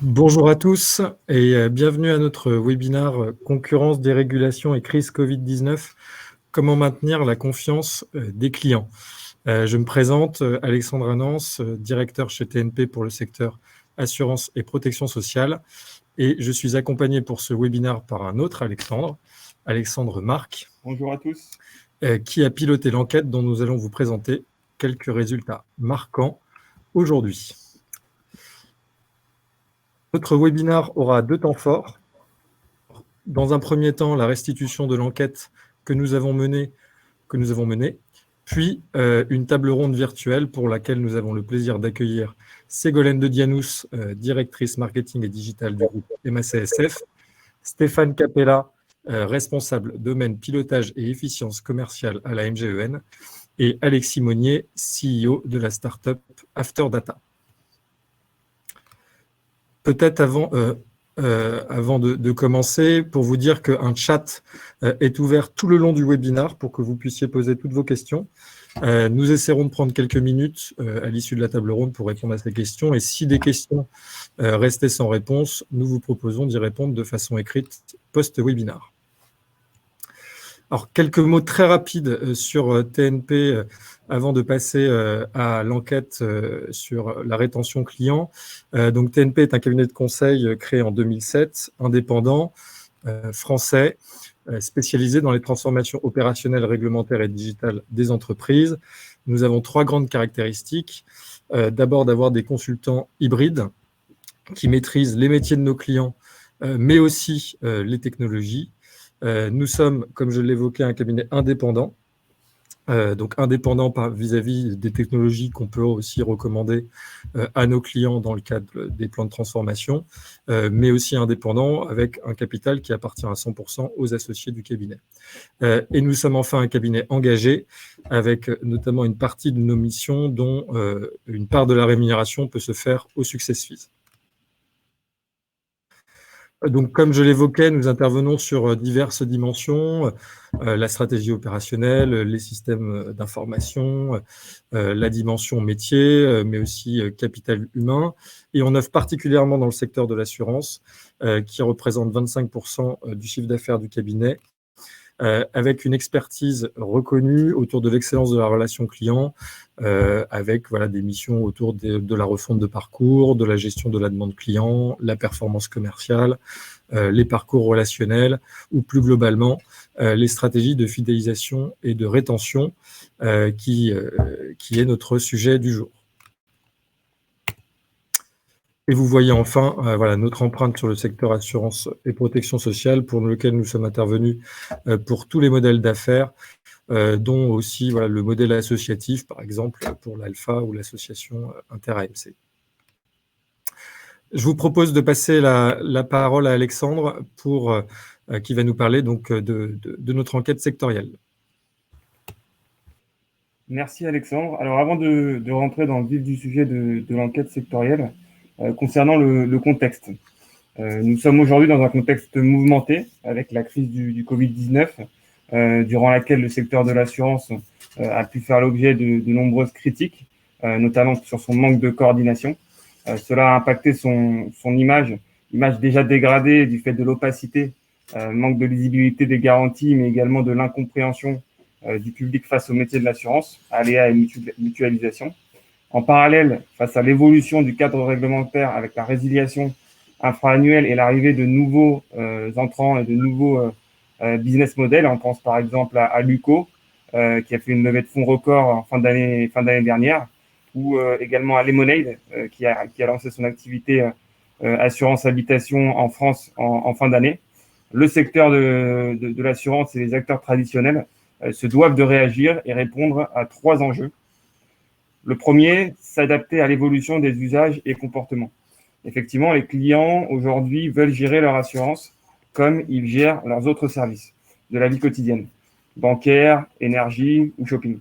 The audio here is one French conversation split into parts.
Bonjour à tous et bienvenue à notre webinaire Concurrence, dérégulation et crise Covid-19, comment maintenir la confiance des clients. Je me présente, Alexandre Anance, directeur chez TNP pour le secteur assurance et protection sociale, et je suis accompagné pour ce webinaire par un autre Alexandre Marc. Bonjour à tous. Qui a piloté l'enquête dont nous allons vous présenter quelques résultats marquants aujourd'hui. Notre webinaire aura 2 temps forts. Dans un premier temps, la restitution de l'enquête que nous avons menée, puis une table ronde virtuelle pour laquelle nous avons le plaisir d'accueillir Ségolène de Dianous, directrice marketing et digital du groupe MACSF, Stéphane Capella, responsable domaine pilotage et efficience commerciale à la MGEN, et Alexis Monnier, CEO de la start-up Afterdata. Peut-être avant de commencer, pour vous dire qu'un chat est ouvert tout le long du webinaire pour que vous puissiez poser toutes vos questions. Nous essaierons de prendre quelques minutes à l'issue de la table ronde pour répondre à ces questions. Et si des questions restaient sans réponse, nous vous proposons d'y répondre de façon écrite post-webinaire. Alors, quelques mots très rapides sur TNP avant de passer à l'enquête sur la rétention client. Donc, TNP est un cabinet de conseil créé en 2007, indépendant, français, spécialisé dans les transformations opérationnelles, réglementaires et digitales des entreprises. Nous avons 3 grandes caractéristiques. D'abord, d'avoir des consultants hybrides qui maîtrisent les métiers de nos clients, mais aussi les technologies. Nous sommes, comme je l'évoquais, un cabinet indépendant, donc indépendant vis-à-vis des technologies qu'on peut aussi recommander à nos clients dans le cadre des plans de transformation, mais aussi indépendant avec un capital qui appartient à 100% aux associés du cabinet. Et nous sommes enfin un cabinet engagé avec notamment une partie de nos missions dont une part de la rémunération peut se faire au success fees. Donc, comme je l'évoquais, nous intervenons sur diverses dimensions, la stratégie opérationnelle, les systèmes d'information, la dimension métier, mais aussi capital humain. Et on œuvre particulièrement dans le secteur de l'assurance, qui représente 25% du chiffre d'affaires du cabinet, avec une expertise reconnue autour de l'excellence de la relation client, avec des missions autour de la refonte de parcours, de la gestion de la demande client, la performance commerciale, les parcours relationnels ou plus globalement les stratégies de fidélisation et de rétention qui est notre sujet du jour. Et vous voyez enfin notre empreinte sur le secteur assurance et protection sociale pour lequel nous sommes intervenus pour tous les modèles d'affaires, dont aussi le modèle associatif, par exemple pour l'Alpha ou l'association Inter-AMC. Je vous propose de passer la parole à Alexandre qui va nous parler donc de notre enquête sectorielle. Merci Alexandre. Alors avant de rentrer dans le vif du sujet de l'enquête sectorielle, concernant le contexte. Nous sommes aujourd'hui dans un contexte mouvementé avec la crise du Covid-19, durant laquelle le secteur de l'assurance a pu faire l'objet de nombreuses critiques, notamment sur son manque de coordination. Cela a impacté son image déjà dégradée du fait de l'opacité, manque de lisibilité des garanties, mais également de l'incompréhension du public face au métier de l'assurance, aléas et mutualisation. En parallèle, face à l'évolution du cadre réglementaire avec la résiliation infra-annuelle et l'arrivée de nouveaux entrants et de nouveaux business models, on pense par exemple à Luco, qui a fait une levée de fonds record en fin d'année dernière, ou également à Lemonade, qui a lancé son activité assurance habitation en France en fin d'année. Le secteur de l'assurance et les acteurs traditionnels se doivent de réagir et répondre à 3 enjeux. Le premier, s'adapter à l'évolution des usages et comportements. Effectivement, les clients aujourd'hui veulent gérer leur assurance comme ils gèrent leurs autres services de la vie quotidienne, bancaire, énergie ou shopping.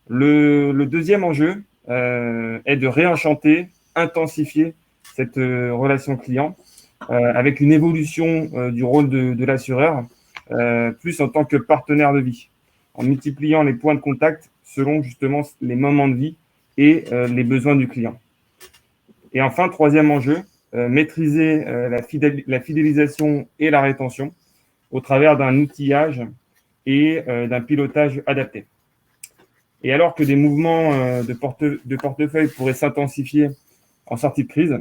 Le deuxième enjeu est de réenchanter, intensifier cette relation client avec une évolution du rôle de l'assureur, plus en tant que partenaire de vie, en multipliant les points de contact selon justement les moments de vie et les besoins du client. Et enfin, troisième enjeu, maîtriser la fidélisation et la rétention au travers d'un outillage et d'un pilotage adapté. Et alors que des mouvements de portefeuille pourraient s'intensifier en sortie de crise,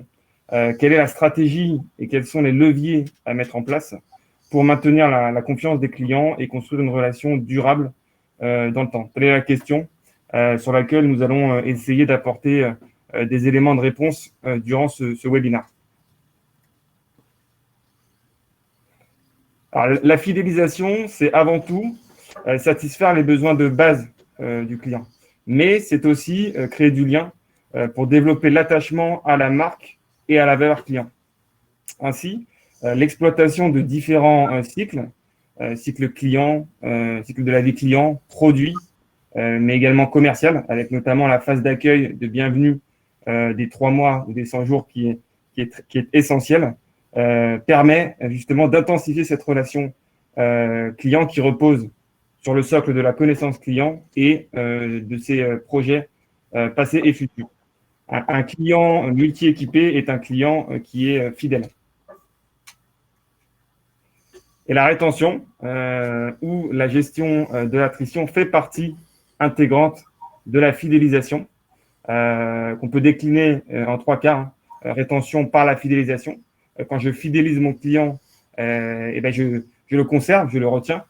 quelle est la stratégie et quels sont les leviers à mettre en place pour maintenir la confiance des clients et construire une relation durable dans le temps? Telle est la question sur laquelle nous allons essayer d'apporter des éléments de réponse durant ce webinaire. Alors, la fidélisation, c'est avant tout satisfaire les besoins de base du client. Mais c'est aussi créer du lien pour développer l'attachement à la marque et à la valeur client. Ainsi, l'exploitation de différents cycles, cycle client, cycle de la vie client, produit, mais également commercial, avec notamment la phase d'accueil de bienvenue des 3 mois ou des 100 jours qui est essentielle, permet justement d'intensifier cette relation client qui repose sur le socle de la connaissance client et de ses projets passés et futurs. Un client multi-équipé est un client qui est fidèle. Et la rétention ou la gestion de l'attrition fait partie intégrante de la fidélisation, qu'on peut décliner en 3 cas. Rétention par la fidélisation. Quand je fidélise mon client, je le conserve, je le retiens.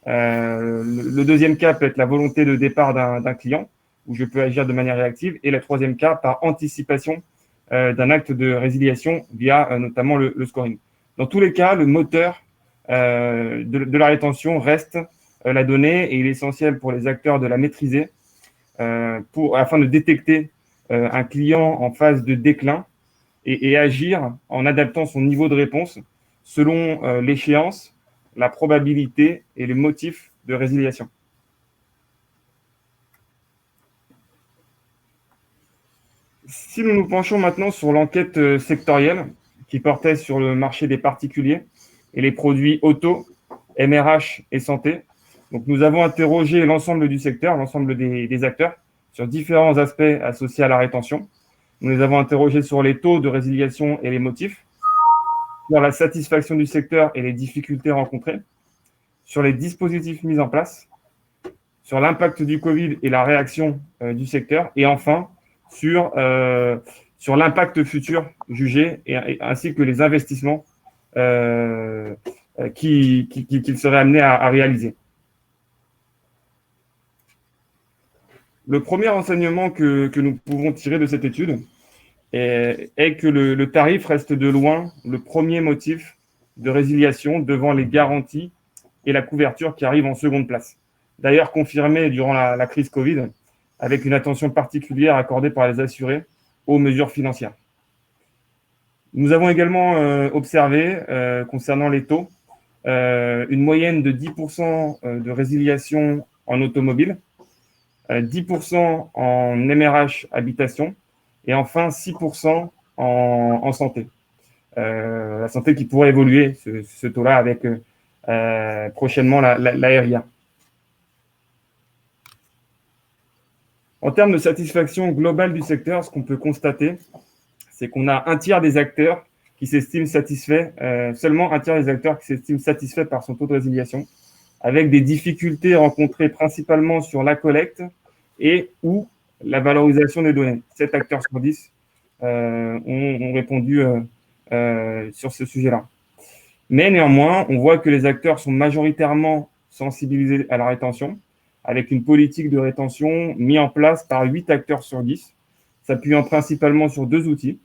Le deuxième cas peut être la volonté de départ d'un client, où je peux agir de manière réactive. Et le troisième cas, par anticipation d'un acte de résiliation via notamment le scoring. Dans tous les cas, le moteur de la rétention reste la donnée et il est essentiel pour les acteurs de la maîtriser afin de détecter un client en phase de déclin et agir en adaptant son niveau de réponse selon l'échéance, la probabilité et les motifs de résiliation. Si nous nous penchons maintenant sur l'enquête sectorielle qui portait sur le marché des particuliers et les produits auto, MRH et santé, donc nous avons interrogé l'ensemble du secteur, l'ensemble des acteurs sur différents aspects associés à la rétention. Nous les avons interrogés sur les taux de résiliation et les motifs, sur la satisfaction du secteur et les difficultés rencontrées, sur les dispositifs mis en place, sur l'impact du Covid et la réaction du secteur, et enfin sur l'impact futur jugé ainsi que les investissements qu'il serait amené à réaliser. Le premier enseignement que nous pouvons tirer de cette étude est que le tarif reste de loin le premier motif de résiliation devant les garanties et la couverture qui arrivent en seconde place. D'ailleurs, confirmé durant la crise Covid, avec une attention particulière accordée par les assurés aux mesures financières. Nous avons également observé, concernant les taux, une moyenne de 10% de résiliation en automobile, 10% en MRH habitation et enfin 6% en santé. La santé qui pourrait évoluer, ce taux-là, avec prochainement l'ARIA. En termes de satisfaction globale du secteur, ce qu'on peut constater, c'est qu'on a un tiers des acteurs qui s'estiment satisfaits, seulement un tiers des acteurs qui s'estiment satisfaits par son taux de résiliation, avec des difficultés rencontrées principalement sur la collecte et ou la valorisation des données. 7 acteurs sur 10 ont répondu sur ce sujet-là. Mais néanmoins, on voit que les acteurs sont majoritairement sensibilisés à la rétention, avec une politique de rétention mise en place par 8 acteurs sur 10, s'appuyant principalement sur 2 outils,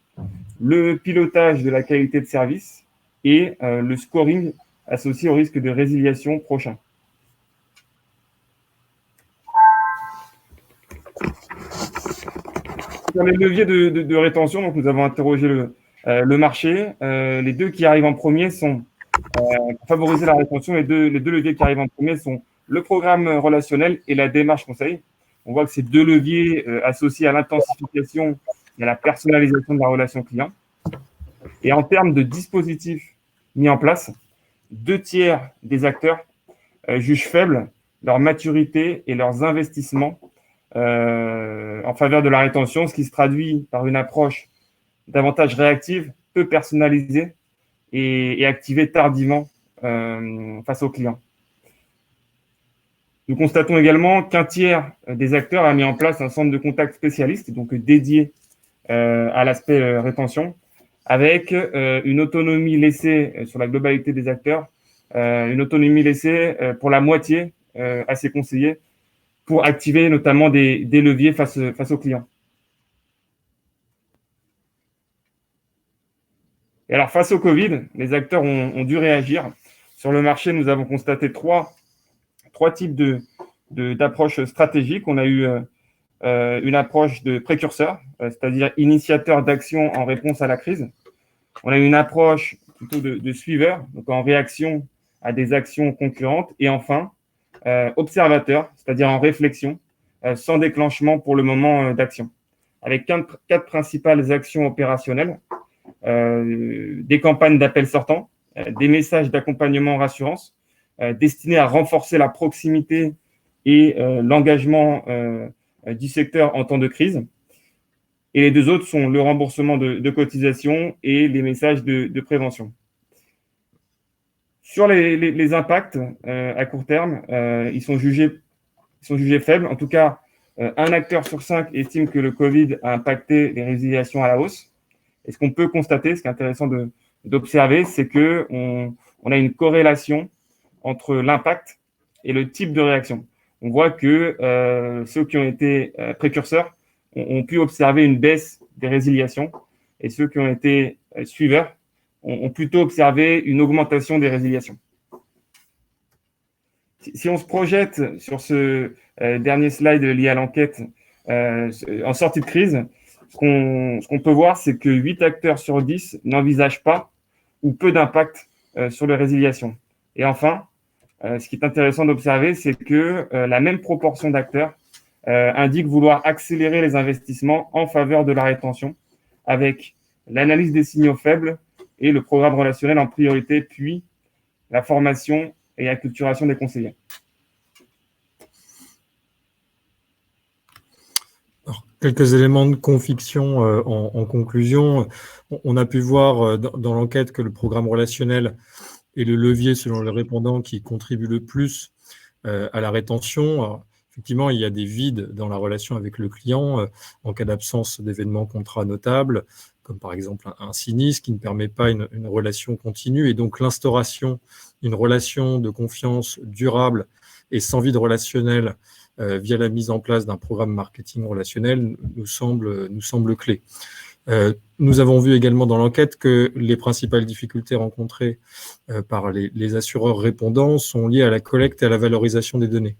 le pilotage de la qualité de service et le scoring associé au risque de résiliation prochain. Sur les leviers de rétention, donc nous avons interrogé le marché. Les 2 qui arrivent en premier sont, pour favoriser la rétention, les deux leviers qui arrivent en premier sont le programme relationnel et la démarche conseil. On voit que ces 2 leviers associés à l'intensification et à la personnalisation de la relation client. Et en termes de dispositifs mis en place, 2 tiers des acteurs jugent faibles leur maturité et leurs investissements en faveur de la rétention, ce qui se traduit par une approche davantage réactive peu personnalisés et activés tardivement face aux clients. Nous constatons également qu'un tiers des acteurs a mis en place un centre de contact spécialiste, donc dédié à l'aspect rétention, avec une autonomie laissée sur la globalité des acteurs, une autonomie laissée pour la moitié à ses conseillers pour activer notamment des leviers face aux clients. Et alors, face au Covid, les acteurs ont dû réagir. Sur le marché, nous avons constaté trois types d'approches stratégiques. On a eu une approche de précurseur, c'est-à-dire initiateur d'action en réponse à la crise. On a une approche plutôt de suiveur, donc en réaction à des actions concurrentes. Et enfin, observateur, c'est-à-dire en réflexion, sans déclenchement pour le moment d'action. Avec quatre principales actions opérationnelles, des campagnes d'appel sortant, des messages d'accompagnement rassurance, destinés à renforcer la proximité et l'engagement du secteur en temps de crise. Et les deux autres sont le remboursement de cotisations et les messages de prévention. Sur les impacts à court terme, ils sont jugés faibles. En tout cas, un acteur sur 5 estime que le Covid a impacté les résiliations à la hausse. Et ce qu'on peut constater, ce qui est intéressant d'observer, c'est qu'on a une corrélation entre l'impact et le type de réaction. On voit que ceux qui ont été précurseurs ont pu observer une baisse des résiliations et ceux qui ont été suiveurs ont plutôt observé une augmentation des résiliations. Si on se projette sur ce dernier slide lié à l'enquête en sortie de crise, ce qu'on peut voir, c'est que 8 acteurs sur 10 n'envisagent pas ou peu d'impact sur les résiliations. Et enfin, ce qui est intéressant d'observer, c'est que la même proportion d'acteurs indique vouloir accélérer les investissements en faveur de la rétention avec l'analyse des signaux faibles et le programme relationnel en priorité, puis la formation et l'acculturation des conseillers. Alors, quelques éléments de conviction en conclusion. On a pu voir dans l'enquête que le programme relationnel est le levier, selon les répondants, qui contribue le plus à la rétention. Alors, effectivement, il y a des vides dans la relation avec le client en cas d'absence d'événements contrats notables, comme par exemple un sinistre qui ne permet pas une relation continue. Et donc, l'instauration d'une relation de confiance durable et sans vide relationnel via la mise en place d'un programme marketing relationnel nous semble clé. Nous avons vu également dans l'enquête que les principales difficultés rencontrées par les assureurs répondants sont liées à la collecte et à la valorisation des données.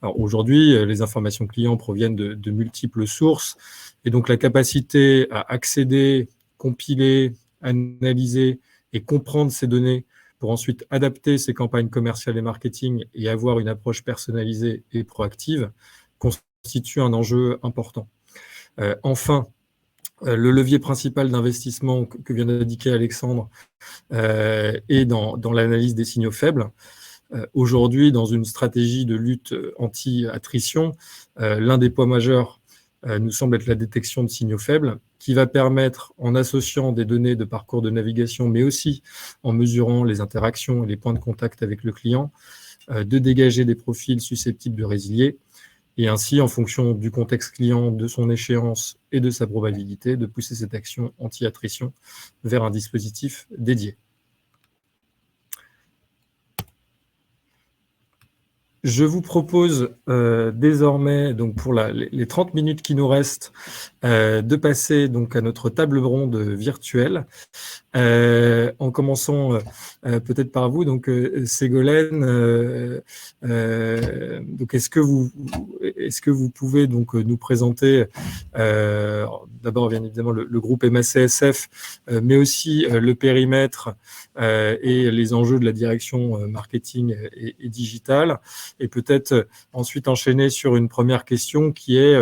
Alors aujourd'hui, les informations clients proviennent de multiples sources et donc la capacité à accéder, compiler, analyser et comprendre ces données pour ensuite adapter ces campagnes commerciales et marketing et avoir une approche personnalisée et proactive constitue un enjeu important. Enfin, le levier principal d'investissement que vient d'indiquer Alexandre est dans l'analyse des signaux faibles. Aujourd'hui, dans une stratégie de lutte anti-attrition, l'un des points majeurs nous semble être la détection de signaux faibles, qui va permettre, en associant des données de parcours de navigation, mais aussi en mesurant les interactions et les points de contact avec le client, de dégager des profils susceptibles de résilier, et ainsi, en fonction du contexte client, de son échéance et de sa probabilité, de pousser cette action anti-attrition vers un dispositif dédié. Je vous propose désormais, donc pour les 30 minutes qui nous restent, de passer donc à notre table ronde virtuelle, en commençant peut-être par vous, donc Ségolène. Donc est-ce que vous pouvez donc nous présenter d'abord bien évidemment le groupe MACSF, mais aussi le périmètre et les enjeux de la direction marketing et digital, et peut-être ensuite enchaîner sur une première question qui est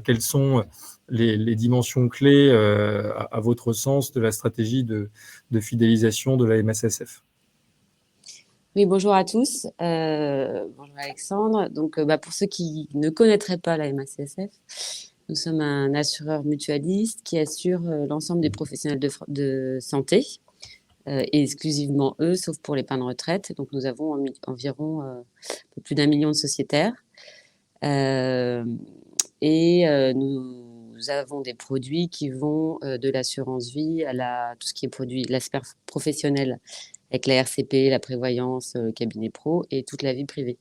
quelles sont les dimensions clés, à votre sens, de la stratégie de fidélisation de la MACSF. Oui, bonjour à tous. Bonjour Alexandre. Donc, pour ceux qui ne connaîtraient pas la MACSF, Nous sommes un assureur mutualiste qui assure l'ensemble des professionnels de santé, et exclusivement eux, sauf pour l'épargne retraite. Donc, nous avons environ plus d'1 million de sociétaires. Nous avons des produits qui vont de l'assurance vie à tout ce qui est produit, l'aspect professionnel, avec la RCP, la prévoyance, le cabinet pro et toute la vie privée.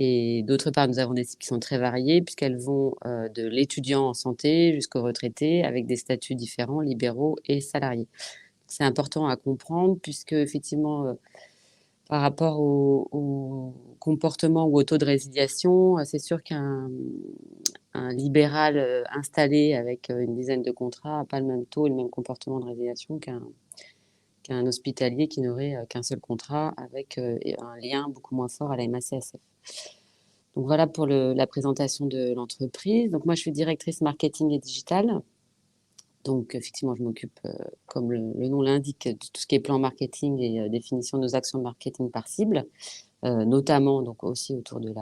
Et d'autre part, nous avons des cibles qui sont très variées puisqu'elles vont de l'étudiant en santé jusqu'au retraité avec des statuts différents, libéraux et salariés. C'est important à comprendre puisque effectivement, par rapport au comportement ou au taux de résiliation, c'est sûr qu'un libéral installé avec une dizaine de contrats n'a pas le même taux et le même comportement de résiliation qu'un hospitalier qui n'aurait qu'un seul contrat avec un lien beaucoup moins fort à la MACSF. Donc voilà pour la présentation de l'entreprise. Donc moi, je suis directrice marketing et digital. Donc effectivement, je m'occupe, comme le nom l'indique, de tout ce qui est plan marketing et définition de nos actions de marketing par cible, notamment donc aussi autour de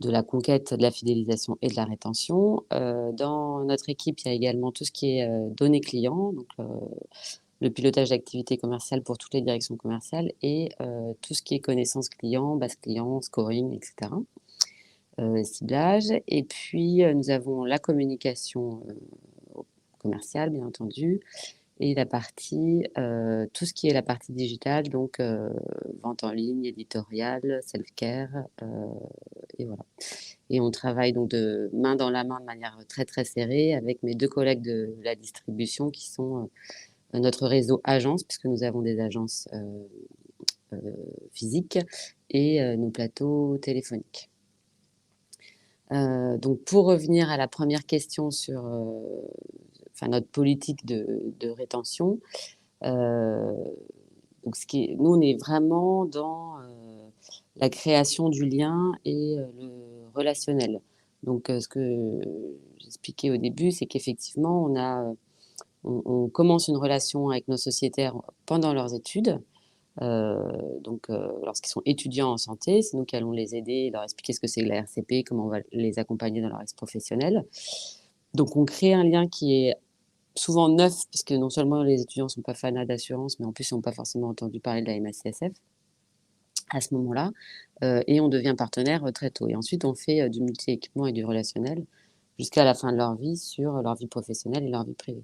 la conquête, de la fidélisation et de la rétention. Dans notre équipe, il y a également tout ce qui est données clients, donc le pilotage d'activités commerciales pour toutes les directions commerciales et tout ce qui est connaissance client, base client, scoring, etc. Ciblage. Et puis, nous avons la communication commerciale, bien entendu, et la partie, tout ce qui est la partie digitale, donc vente en ligne, éditoriale, self-care, et voilà. Et on travaille donc de main dans la main de manière très, très serrée avec mes 2 collègues de la distribution qui sont notre réseau agence, puisque nous avons des agences physiques et nos plateaux téléphoniques. Donc, pour revenir à la première question sur notre politique de rétention, donc nous, on est vraiment dans la création du lien et le relationnel. Donc, ce que j'expliquais au début, c'est qu'effectivement, on commence une relation avec nos sociétaires pendant leurs études. Lorsqu'ils sont étudiants en santé, c'est nous qui allons les aider, leur expliquer ce que c'est la RCP, comment on va les accompagner dans leur expérience professionnelle. Donc, on crée un lien qui est souvent neuf, puisque non seulement les étudiants ne sont pas fanats d'assurance, mais en plus, ils n'ont pas forcément entendu parler de la MACSF à ce moment-là, et on devient partenaire très tôt. Et ensuite, on fait du multi-équipement et du relationnel jusqu'à la fin de leur vie sur leur vie professionnelle et leur vie privée.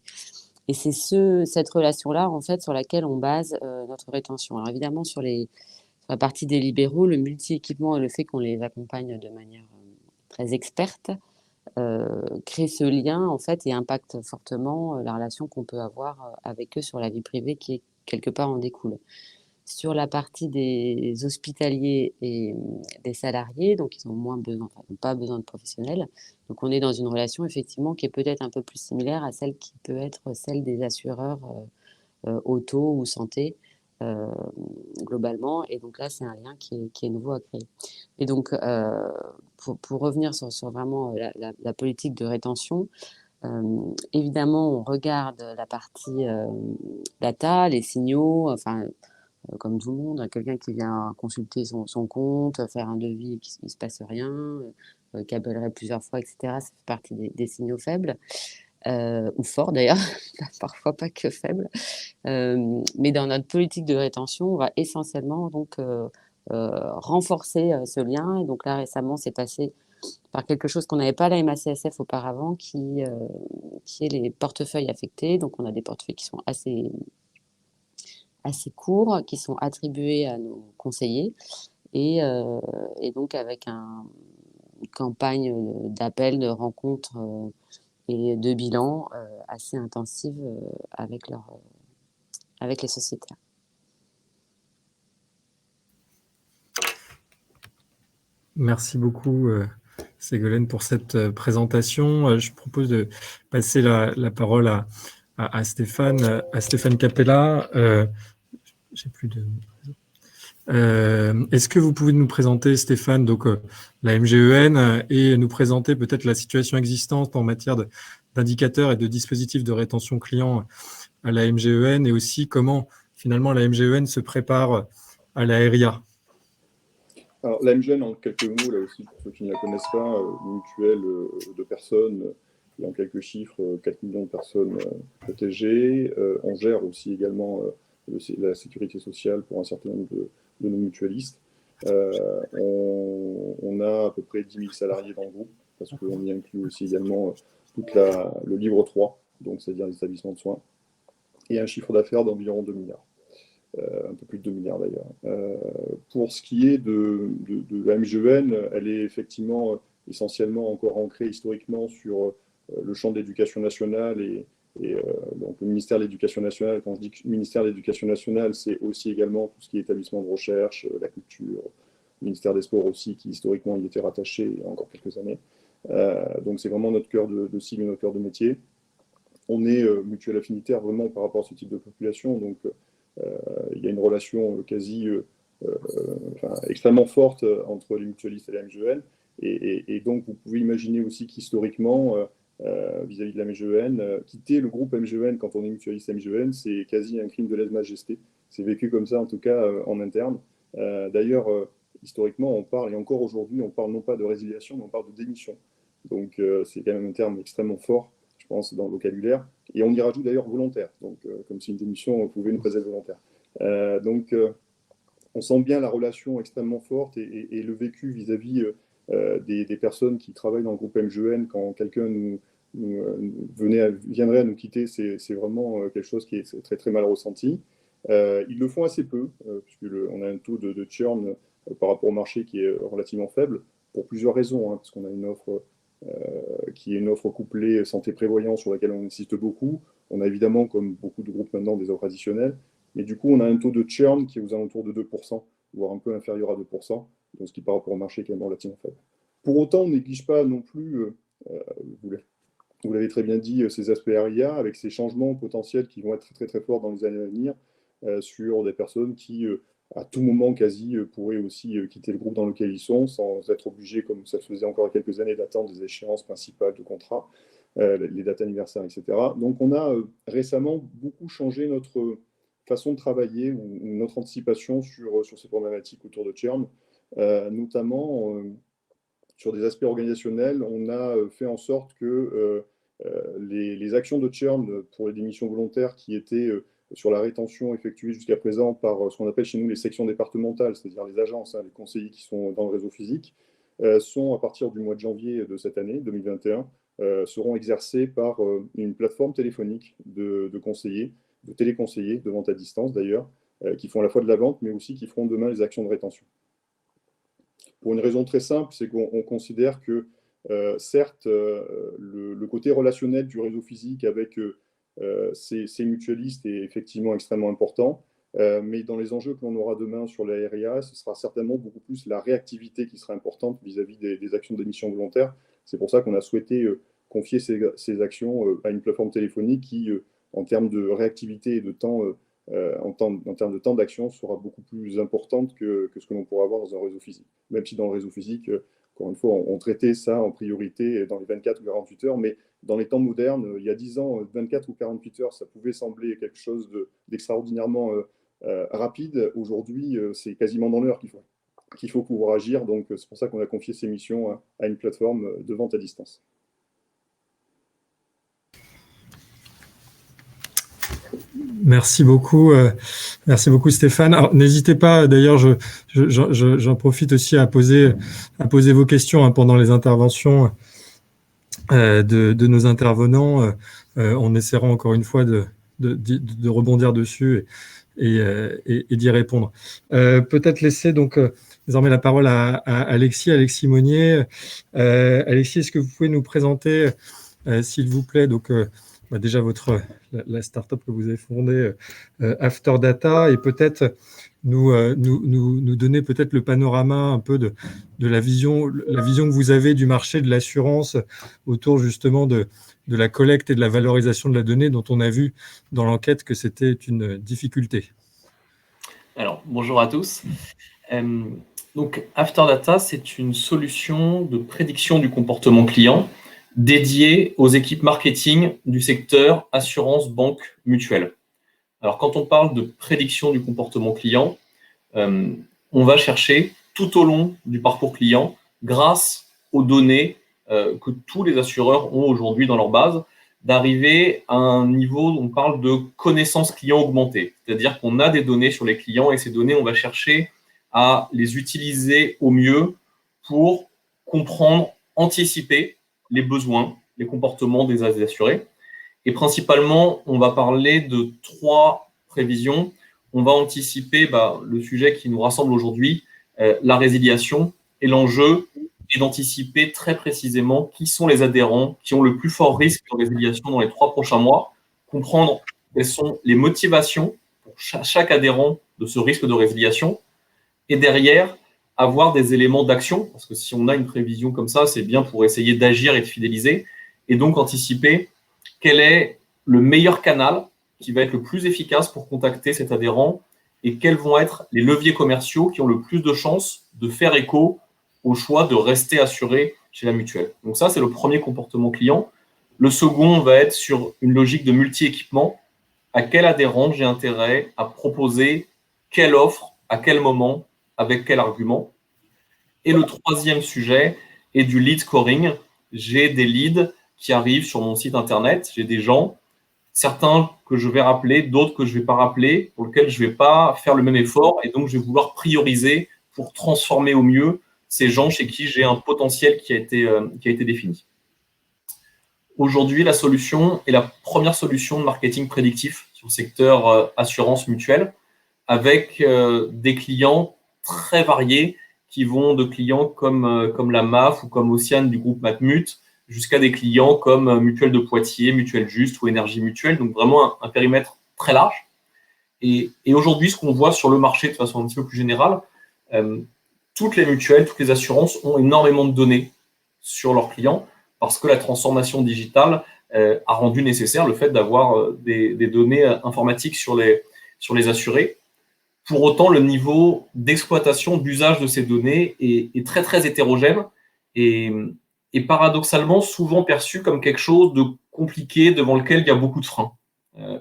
Et c'est cette relation-là, en fait, sur laquelle on base notre rétention. Alors évidemment, sur la partie des libéraux, le multi-équipement et le fait qu'on les accompagne de manière très experte crée ce lien, en fait, et impacte fortement la relation qu'on peut avoir avec eux sur la vie privée qui est quelque part en découle. Sur la partie des hospitaliers et des salariés, donc ils n'ont pas besoin de professionnels. Donc on est dans une relation effectivement qui est peut-être un peu plus similaire à celle qui peut être celle des assureurs auto ou santé globalement. Et donc là, c'est un lien qui est nouveau à créer. Et donc, pour revenir sur vraiment la politique de rétention, évidemment, on regarde la partie data, les signaux, comme tout le monde, quelqu'un qui vient consulter son compte, faire un devis et qu'il ne se passe rien, qui appellerait plusieurs fois, etc. Ça fait partie des signaux faibles, ou forts d'ailleurs, parfois pas que faibles. Mais dans notre politique de rétention, on va essentiellement donc, renforcer ce lien. Et donc là, récemment, c'est passé par quelque chose qu'on n'avait pas à la MACSF auparavant, qui est les portefeuilles affectés. Donc on a des portefeuilles qui sont assez courts, qui sont attribués à nos conseillers et donc avec une campagne d'appel, de rencontres et de bilan assez intensive avec les sociétaires. Merci beaucoup, Ségolène, pour cette présentation. Je propose de passer la parole à Stéphane Capella. J'ai plus de... Est-ce que vous pouvez nous présenter, Stéphane, donc la MGEN, et nous présenter peut-être la situation existante en matière d'indicateurs et de dispositifs de rétention client à la MGEN, et aussi comment finalement la MGEN se prépare à la RIA? Alors, la MGEN, en quelques mots, là aussi, pour ceux qui ne la connaissent pas, une mutuelle de personnes Et en quelques chiffres, 4 millions de personnes protégées. On gère aussi également la sécurité sociale pour un certain nombre de nos mutualistes. On a à peu près 10 000 salariés dans le groupe, parce qu'on y inclut aussi également le livre 3, donc c'est-à-dire les établissements de soins, et un chiffre d'affaires d'environ 2 milliards. Un peu plus de 2 milliards d'ailleurs. Pour ce qui est de la MGEN, elle est effectivement essentiellement encore ancrée historiquement sur le champ de l'éducation nationale et donc le ministère de l'Éducation nationale. Quand je dis ministère de l'Éducation nationale, c'est aussi également tout ce qui est établissement de recherche, la culture, le ministère des Sports aussi, qui historiquement y était rattaché il y a encore quelques années. Donc c'est vraiment notre cœur de cible, notre cœur de métier. On est mutuelle affinitaire vraiment par rapport à ce type de population, donc il y a une relation extrêmement forte entre les mutualistes et la MGEN, et donc vous pouvez imaginer aussi qu'historiquement, vis-à-vis de la MGEN, quitter le groupe MGEN quand on est mutualiste MGEN, c'est quasi un crime de lèse-majesté. C'est vécu comme ça, en tout cas, en interne. D'ailleurs, historiquement, on parle, et encore aujourd'hui, on parle non pas de résiliation, mais on parle de démission. Donc, c'est quand même un terme extrêmement fort, je pense, dans le vocabulaire. Et on y rajoute d'ailleurs volontaire. Donc, comme si une démission pouvait nous être volontaire. On sent bien la relation extrêmement forte et le vécu vis-à-vis des personnes qui travaillent dans le groupe MGEN. Quand quelqu'un viendrait à nous quitter, c'est vraiment quelque chose qui est très, très mal ressenti. Ils le font assez peu, puisqu'on a un taux de churn par rapport au marché qui est relativement faible, pour plusieurs raisons, parce qu'on a une offre qui est une offre couplée santé-prévoyance sur laquelle on insiste beaucoup. On a évidemment, comme beaucoup de groupes maintenant, des offres additionnelles, mais du coup, on a un taux de churn qui est aux alentours de 2%, voire un peu inférieur à 2%, donc ce qui par rapport au marché est quand même relativement faible. Pour autant, on ne néglige pas non plus, vous l'avez très bien dit, ces aspects RIA, avec ces changements potentiels qui vont être très, très, très forts dans les années à venir, sur des personnes qui, à tout moment quasi, pourraient aussi quitter le groupe dans lequel ils sont, sans être obligés, comme ça se faisait encore il y a quelques années, d'attendre des échéances principales de contrat, les dates anniversaires, etc. Donc on a récemment beaucoup changé notre façon de travailler ou notre anticipation sur ces problématiques autour de churn, notamment sur des aspects organisationnels. On a fait en sorte que les actions de churn pour les démissions volontaires qui étaient sur la rétention effectuée jusqu'à présent par ce qu'on appelle chez nous les sections départementales, c'est-à-dire les agences, les conseillers qui sont dans le réseau physique, sont à partir du mois de janvier de cette année, 2021, seront exercées par une plateforme téléphonique de conseillers, de téléconseillers, de vente à distance d'ailleurs, qui font à la fois de la vente, mais aussi qui feront demain les actions de rétention. Pour une raison très simple, c'est qu'on considère que, certes, le côté relationnel du réseau physique avec ces mutualistes est effectivement extrêmement important, mais dans les enjeux que l'on aura demain sur la RIA, ce sera certainement beaucoup plus la réactivité qui sera importante vis-à-vis des actions de démission volontaire. C'est pour ça qu'on a souhaité confier ces actions à une plateforme téléphonique qui, en termes de réactivité et de temps, en termes de temps d'action, sera beaucoup plus importante que ce que l'on pourra avoir dans un réseau physique. Même si dans le réseau physique, encore une fois, on traitait ça en priorité dans les 24 ou 48 heures, mais dans les temps modernes, il y a 10 ans, 24 ou 48 heures, ça pouvait sembler quelque chose d'extraordinairement rapide. Aujourd'hui, c'est quasiment dans l'heure qu'il faut pouvoir agir. Donc, c'est pour ça qu'on a confié ces missions à une plateforme de vente à distance. Merci beaucoup Stéphane. Alors, n'hésitez pas, d'ailleurs, j'en profite aussi à poser vos questions pendant les interventions de nos intervenants. On essaiera encore une fois de rebondir dessus et d'y répondre. Peut-être laisser donc désormais la parole à Alexis Monnier. Alexis, est-ce que vous pouvez nous présenter, s'il vous plaît, donc déjà la start-up que vous avez fondée, After Data, et peut-être nous donner peut-être le panorama un peu de la vision que vous avez du marché de l'assurance autour justement de la collecte et de la valorisation de la donnée, dont on a vu dans l'enquête que c'était une difficulté. Alors, bonjour à tous. Donc, After Data, c'est une solution de prédiction du comportement client dédiée aux équipes marketing du secteur assurance, banque, mutuelle. Alors, quand on parle de prédiction du comportement client, on va chercher tout au long du parcours client, grâce aux données que tous les assureurs ont aujourd'hui dans leur base, d'arriver à un niveau où on parle de connaissance client augmentée. C'est-à-dire qu'on a des données sur les clients et ces données, on va chercher à les utiliser au mieux pour comprendre, anticiper les besoins, les comportements des assurés. Et principalement, on va parler de 3 prévisions. On va anticiper le sujet qui nous rassemble aujourd'hui, la résiliation, et l'enjeu est d'anticiper très précisément qui sont les adhérents qui ont le plus fort risque de résiliation dans les 3 prochains mois, comprendre quelles sont les motivations pour chaque adhérent de ce risque de résiliation, et derrière, avoir des éléments d'action, parce que si on a une prévision comme ça, c'est bien pour essayer d'agir et de fidéliser, et donc anticiper quel est le meilleur canal qui va être le plus efficace pour contacter cet adhérent et quels vont être les leviers commerciaux qui ont le plus de chances de faire écho au choix de rester assuré chez la mutuelle. Donc ça, c'est le premier comportement client. Le second va être sur une logique de multi-équipement. À quel adhérent j'ai intérêt à proposer quelle offre, à quel moment, avec quel argument. Et le troisième sujet est du lead scoring. J'ai des leads qui arrivent sur mon site internet. J'ai des gens, certains que je vais rappeler, d'autres que je ne vais pas rappeler, pour lesquels je ne vais pas faire le même effort. Et donc, je vais vouloir prioriser pour transformer au mieux ces gens chez qui j'ai un potentiel qui a été défini. Aujourd'hui, la solution est la première solution de marketing prédictif sur le secteur assurance mutuelle, avec des clients très variés qui vont de clients comme la MAF ou comme Océane du groupe Matmut jusqu'à des clients comme Mutuelle de Poitiers, Mutuelle Juste ou Énergie Mutuelle. Donc vraiment un périmètre très large. Et aujourd'hui, ce qu'on voit sur le marché de façon un petit peu plus générale, toutes les mutuelles, toutes les assurances ont énormément de données sur leurs clients parce que la transformation digitale a rendu nécessaire le fait d'avoir des données informatiques sur les assurés. Pour autant, le niveau d'exploitation, d'usage de ces données est très, très hétérogène et paradoxalement souvent perçu comme quelque chose de compliqué devant lequel il y a beaucoup de freins.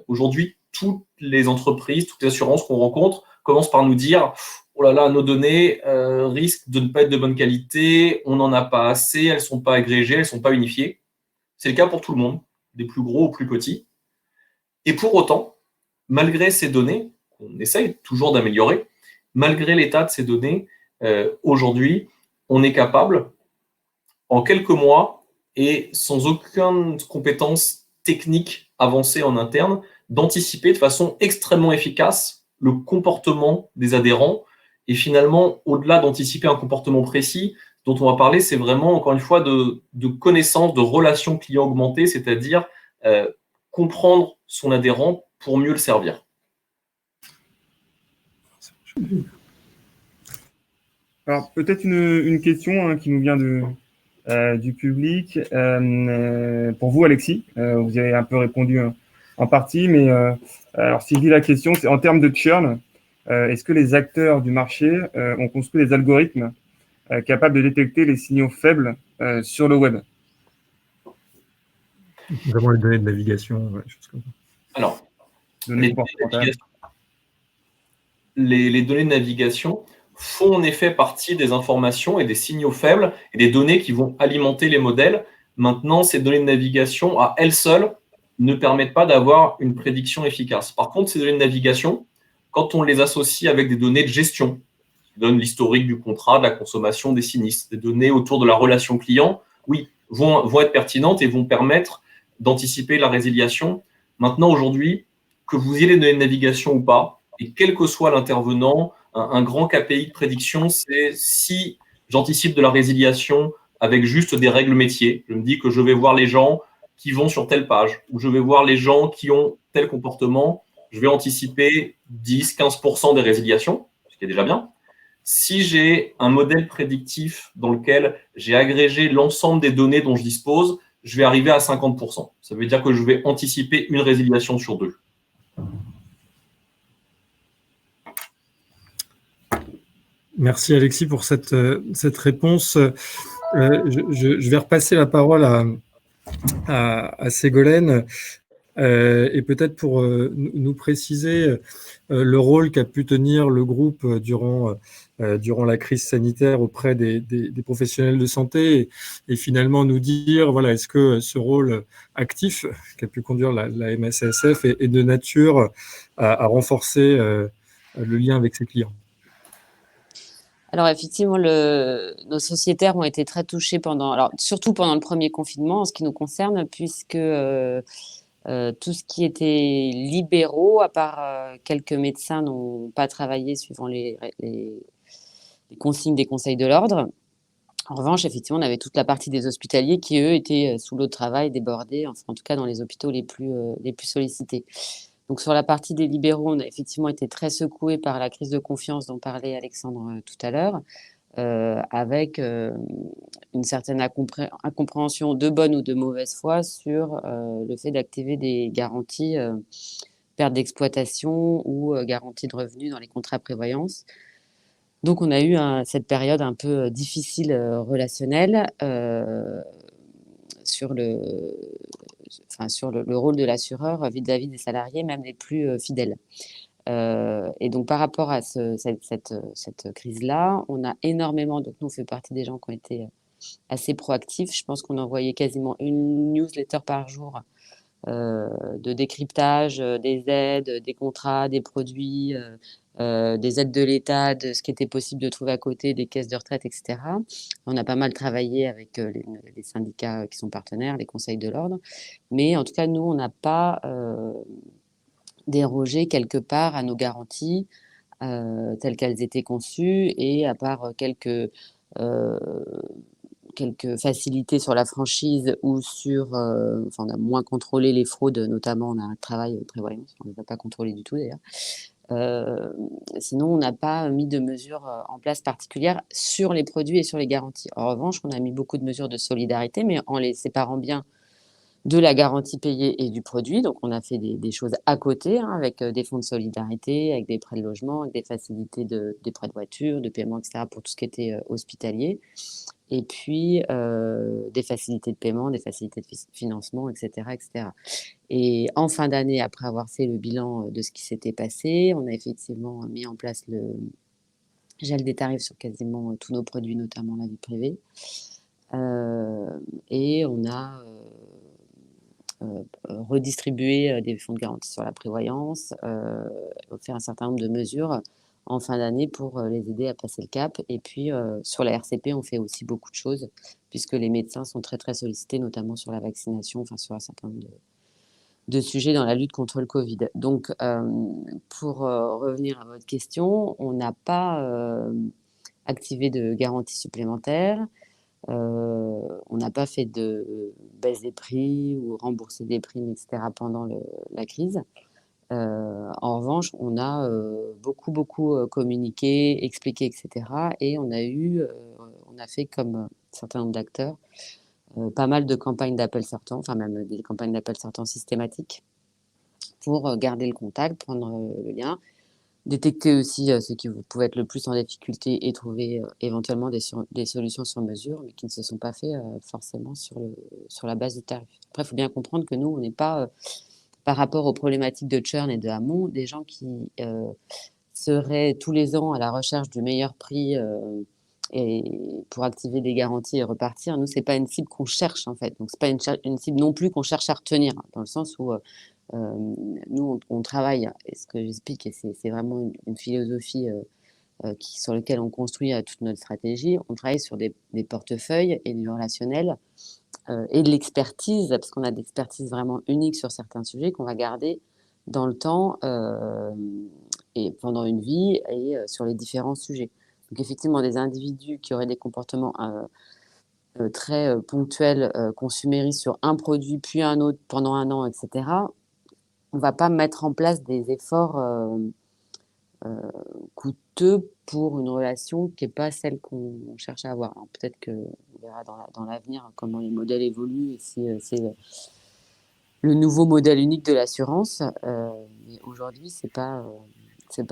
Aujourd'hui, toutes les entreprises, toutes les assurances qu'on rencontre commencent par nous dire « Oh là là, nos données risquent de ne pas être de bonne qualité, on n'en a pas assez, elles ne sont pas agrégées, elles ne sont pas unifiées. » C'est le cas pour tout le monde, des plus gros aux plus petits. Et pour autant, malgré ces données, on essaye toujours d'améliorer, malgré l'état de ces données, aujourd'hui, on est capable, en quelques mois et sans aucune compétence technique avancée en interne, d'anticiper de façon extrêmement efficace le comportement des adhérents. Et finalement, au-delà d'anticiper un comportement précis, dont on va parler, c'est vraiment, encore une fois, de connaissance, de relations clients augmentées, c'est-à-dire comprendre son adhérent pour mieux le servir. Alors, peut-être une question qui nous vient du public. Pour vous, Alexis, vous avez un peu répondu en partie, mais alors Sylvie, la question, c'est en termes de churn, est-ce que les acteurs du marché ont construit des algorithmes capables de détecter les signaux faibles sur le web? Vraiment les données de navigation, ouais, choses comme ça. Alors, les données de navigation font en effet partie des informations et des signaux faibles et des données qui vont alimenter les modèles. Maintenant, ces données de navigation, à elles seules, ne permettent pas d'avoir une prédiction efficace. Par contre, ces données de navigation, quand on les associe avec des données de gestion, qui donnent l'historique du contrat, de la consommation, des sinistres, des données autour de la relation client, oui, vont être pertinentes et vont permettre d'anticiper la résiliation. Maintenant, aujourd'hui, que vous ayez les données de navigation ou pas, et quel que soit l'intervenant, un grand KPI de prédiction, c'est si j'anticipe de la résiliation avec juste des règles métiers. Je me dis que je vais voir les gens qui vont sur telle page, ou je vais voir les gens qui ont tel comportement, je vais anticiper 10-15% des résiliations, ce qui est déjà bien. Si j'ai un modèle prédictif dans lequel j'ai agrégé l'ensemble des données dont je dispose, je vais arriver à 50%. Ça veut dire que je vais anticiper une résiliation sur 2. Merci Alexis pour cette réponse. Je vais repasser la parole à Ségolène. Et peut-être pour nous préciser le rôle qu'a pu tenir le groupe durant la crise sanitaire auprès des professionnels de santé et finalement nous dire, voilà, est-ce que ce rôle actif qu'a pu conduire la MACSF est de nature à renforcer le lien avec ses clients? Alors effectivement, nos sociétaires ont été très touchés surtout pendant le premier confinement en ce qui nous concerne, puisque tout ce qui était libéraux, à part quelques médecins, n'ont pas travaillé suivant les consignes des conseils de l'ordre. En revanche, effectivement, on avait toute la partie des hospitaliers qui, eux, étaient sous l'eau de travail, débordés, enfin, en tout cas dans les hôpitaux les plus sollicités. Donc sur la partie des libéraux, on a effectivement été très secoués par la crise de confiance dont parlait Alexandre tout à l'heure, avec une certaine incompréhension de bonne ou de mauvaise foi sur le fait d'activer des garanties perte d'exploitation ou garantie de revenus dans les contrats prévoyance. Donc on a eu cette période un peu difficile relationnelle sur le rôle de l'assureur vis-à-vis des salariés, même les plus fidèles. Et donc, par rapport à cette crise-là, on a énormément, donc nous, on fait partie des gens qui ont été assez proactifs. Je pense qu'on envoyait quasiment une newsletter par jour de décryptage des aides, des contrats, des produits, des aides de l'État, de ce qui était possible de trouver à côté, des caisses de retraite, etc. On a pas mal travaillé avec les syndicats qui sont partenaires, les conseils de l'ordre. Mais en tout cas, nous, on n'a pas dérogé quelque part à nos garanties telles qu'elles étaient conçues, et à part quelques facilités sur la franchise ou on a moins contrôlé les fraudes, notamment on a un travail prévoyance, on ne les a pas contrôlés du tout d'ailleurs. Sinon, on n'a pas mis de mesures en place particulières sur les produits et sur les garanties. En revanche, on a mis beaucoup de mesures de solidarité, mais en les séparant bien de la garantie payée et du produit. Donc, on a fait des choses à côté, avec des fonds de solidarité, avec des prêts de logement, avec des facilités des prêts de voiture, de paiement, etc., pour tout ce qui était hospitalier. Et puis, des facilités de paiement, des facilités de financement, etc., etc. Et en fin d'année, après avoir fait le bilan de ce qui s'était passé, on a effectivement mis en place le gel des tarifs sur quasiment tous nos produits, notamment la vie privée. Et on a redistribué des fonds de garantie sur la prévoyance, fait un certain nombre de mesures en fin d'année pour les aider à passer le cap. Et puis, sur la RCP, on fait aussi beaucoup de choses, puisque les médecins sont très, très sollicités, notamment sur la vaccination, enfin sur un certain nombre de sujets dans la lutte contre le Covid. Donc, pour revenir à votre question, on n'a pas activé de garantie supplémentaire. On n'a pas fait de baisse des prix ou remboursé des primes, etc. pendant la crise. En revanche, on a beaucoup communiqué, expliqué, etc. Et on a fait comme un certain nombre d'acteurs, pas mal de campagnes d'appels sortants, enfin même des campagnes d'appels sortants systématiques pour garder le contact, prendre le lien, détecter aussi ceux qui pouvaient être le plus en difficulté et trouver éventuellement des solutions sur mesure, mais qui ne se sont pas fait forcément sur la base du tarif. Après, il faut bien comprendre que nous, on n'est pas, par rapport aux problématiques de churn et de amont, des gens qui seraient tous les ans à la recherche du meilleur prix et pour activer des garanties et repartir. Nous, c'est pas une cible qu'on cherche, en fait. Donc, c'est pas une cible non plus qu'on cherche à retenir, dans le sens où nous, on travaille, et ce que j'explique, et c'est vraiment une philosophie sur laquelle on construit toute notre stratégie. On travaille sur des portefeuilles et du relationnel et de l'expertise, parce qu'on a de l'expertise vraiment unique sur certains sujets qu'on va garder dans le temps et pendant une vie et sur les différents sujets. Donc effectivement, des individus qui auraient des comportements très ponctuels, consuméristes sur un produit puis un autre pendant un an, etc., on ne va pas mettre en place des efforts coûteux pour une relation qui n'est pas celle qu'on cherche à avoir. Alors, peut-être qu'on verra dans l'avenir comment les modèles évoluent et si c'est le nouveau modèle unique de l'assurance. Mais aujourd'hui, c'est pas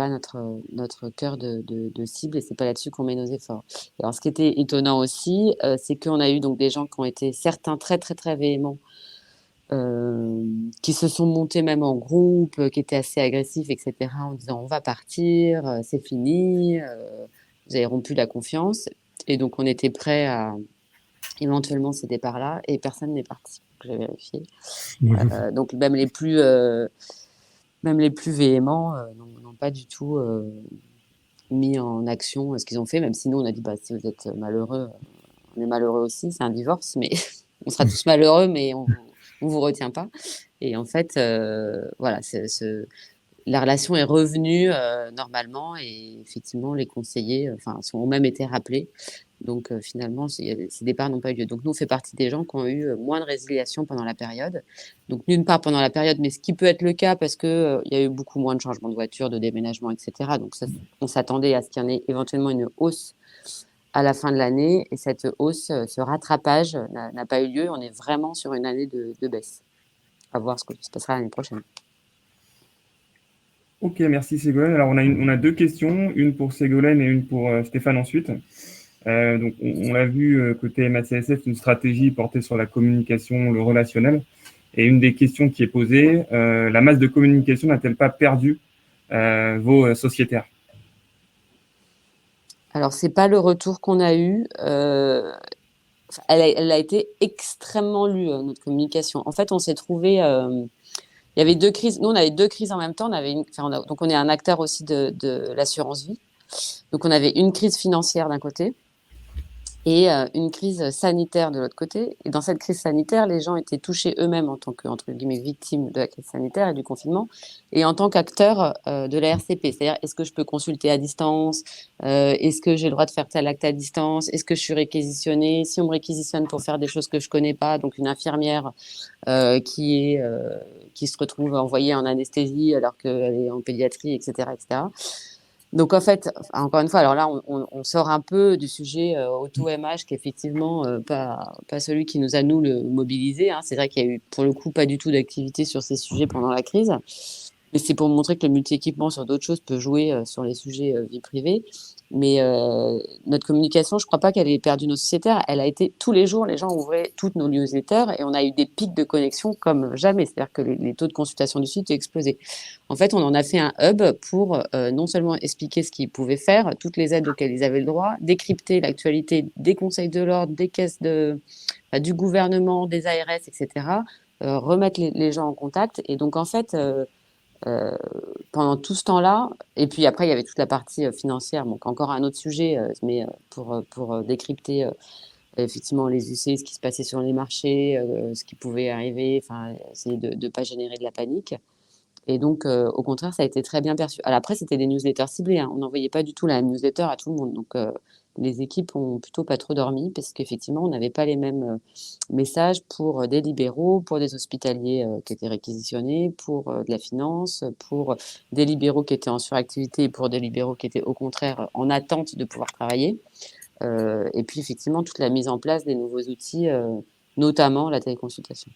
notre cœur de cible, et c'est pas là-dessus qu'on met nos efforts. Alors, ce qui était étonnant aussi, c'est qu'on a eu donc des gens qui ont été certains très très très véhéments qui se sont montés même en groupe, qui étaient assez agressifs, etc., en disant on va partir, c'est fini, vous avez rompu la confiance. Et donc on était prêt à éventuellement ces départs-là, et personne n'est parti. J'ai vérifié. Donc même les plus véhéments n'ont pas du tout mis en action ce qu'ils ont fait, même si nous on a dit bah, si vous êtes malheureux, on est malheureux aussi, c'est un divorce, mais on sera tous malheureux, mais on vous retient pas. Et en fait, voilà, la relation est revenue normalement, et effectivement, les conseillers ont même été rappelés. Donc finalement, ces départs n'ont pas eu lieu. Donc nous, on fait partie des gens qui ont eu moins de résiliation pendant la période. Donc d'une part pendant la période, mais ce qui peut être le cas parce que il y a eu beaucoup moins de changements de voiture, de déménagement, etc. Donc ça, on s'attendait à ce qu'il y en ait éventuellement une hausse à la fin de l'année, et cette hausse, ce rattrapage n'a pas eu lieu. On est vraiment sur une année de baisse. À voir ce que se passera l'année prochaine. Ok, merci Ségolène. Alors on a deux questions, une pour Ségolène et une pour Stéphane ensuite. Donc on l'a vu côté MACSF, une stratégie portée sur la communication, le relationnel. Et une des questions qui est posée, la masse de communication n'a-t-elle pas perdu vos sociétaires? Alors, c'est pas le retour qu'on a eu. Elle a été extrêmement lue, notre communication. En fait, on s'est trouvé. Il y avait deux crises. Nous, on avait deux crises en même temps. Donc, on est un acteur aussi de l'assurance vie. Donc, on avait une crise financière d'un côté et une crise sanitaire de l'autre côté. Et dans cette crise sanitaire, les gens étaient touchés eux-mêmes en tant que, entre guillemets, victimes de la crise sanitaire et du confinement, et en tant qu'acteurs de la RCP. C'est-à-dire, est-ce que je peux consulter à distance? Est-ce que j'ai le droit de faire tel acte à distance? Est-ce que je suis réquisitionnée? Si on me réquisitionne pour faire des choses que je connais pas, donc une infirmière qui se retrouve envoyée en anesthésie alors qu'elle est en pédiatrie, etc., etc. Donc en fait, encore une fois, alors là, on sort un peu du sujet auto-MH, qui est effectivement pas celui qui nous a, nous, le mobilisé. C'est vrai qu'il y a eu, pour le coup, pas du tout d'activité sur ces sujets pendant la crise. Mais c'est pour montrer que le multi-équipement sur d'autres choses peut jouer sur les sujets vie privée. Mais notre communication, je ne crois pas qu'elle ait perdu nos sociétaires. Elle a été tous les jours, les gens ouvraient toutes nos newsletters et on a eu des pics de connexion comme jamais. C'est-à-dire que les taux de consultation du site ont explosé. En fait, on en a fait un hub pour non seulement expliquer ce qu'ils pouvaient faire, toutes les aides auxquelles ils avaient le droit, décrypter l'actualité des conseils de l'ordre, des caisses du gouvernement, des ARS, etc., remettre les gens en contact. Et donc, en fait, pendant tout ce temps-là, et puis après, il y avait toute la partie financière, donc encore un autre sujet, mais pour décrypter effectivement les UC, ce qui se passait sur les marchés, ce qui pouvait arriver, essayer de ne pas générer de la panique. Et donc, au contraire, ça a été très bien perçu. Alors après, c'était des newsletters ciblés. On n'envoyait pas du tout la newsletter à tout le monde. Donc, les équipes ont plutôt pas trop dormi parce qu'effectivement, on n'avait pas les mêmes messages pour des libéraux, pour des hospitaliers qui étaient réquisitionnés, pour de la finance, pour des libéraux qui étaient en suractivité et pour des libéraux qui étaient au contraire en attente de pouvoir travailler. Et puis, effectivement, toute la mise en place des nouveaux outils, notamment la téléconsultation.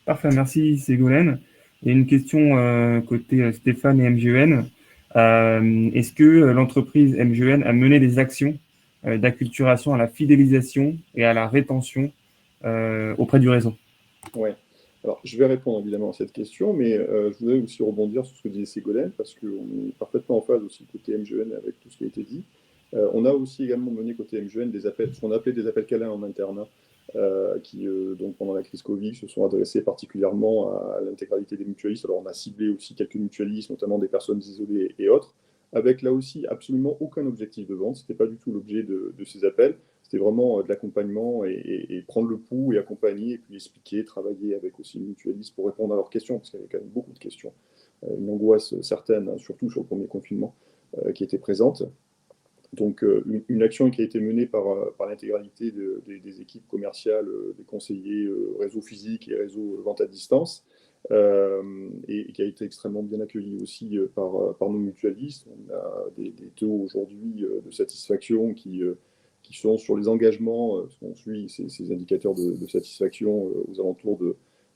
Parfait, merci Ségolène. Et une question côté Stéphane et MGEN. Est-ce que l'entreprise MGEN a mené des actions d'acculturation à la fidélisation et à la rétention auprès du réseau? Oui. Alors, je vais répondre évidemment à cette question, mais je voudrais aussi rebondir sur ce que disait Ségolène, parce qu'on est parfaitement en phase aussi côté MGEN avec tout ce qui a été dit. On a aussi également mené côté MGEN des appels, ce qu'on appelait des appels câlins en interne, qui, donc pendant la crise Covid, se sont adressés particulièrement à l'intégralité des mutualistes. Alors, on a ciblé aussi quelques mutualistes, notamment des personnes isolées et autres, avec là aussi absolument aucun objectif de vente. Ce n'était pas du tout l'objet de ces appels. C'était vraiment de l'accompagnement et prendre le pouls et accompagner, et puis expliquer, travailler avec aussi les mutualistes pour répondre à leurs questions, parce qu'il y avait quand même beaucoup de questions. Une angoisse certaine, surtout sur le premier confinement, qui était présente. Donc, une action qui a été menée par l'intégralité des équipes commerciales, des conseillers réseau physique et réseau vente à distance, et qui a été extrêmement bien accueillie aussi par nos mutualistes. On a des taux aujourd'hui de satisfaction qui sont sur les engagements, on suit ces indicateurs de satisfaction aux alentours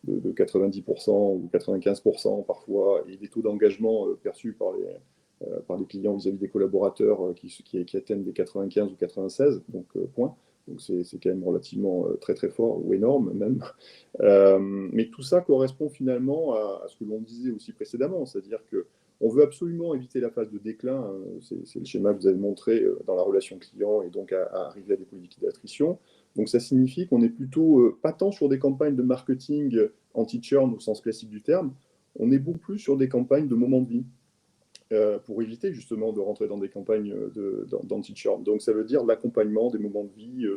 de 90% ou 95% parfois, et des taux d'engagement perçus par les clients vis-à-vis des collaborateurs qui atteignent des 95 ou 96, donc point. Donc c'est quand même relativement très très fort, ou énorme même. Mais tout ça correspond finalement à ce que l'on disait aussi précédemment, c'est-à-dire qu'on veut absolument éviter la phase de déclin, c'est le schéma que vous avez montré dans la relation client, et donc à arriver à des politiques d'attrition. Donc ça signifie qu'on est plutôt pas tant sur des campagnes de marketing anti-churn au sens classique du terme, on est beaucoup plus sur des campagnes de moment de vie, pour éviter justement de rentrer dans des campagnes d'anti-churn. Donc ça veut dire l'accompagnement des moments de vie,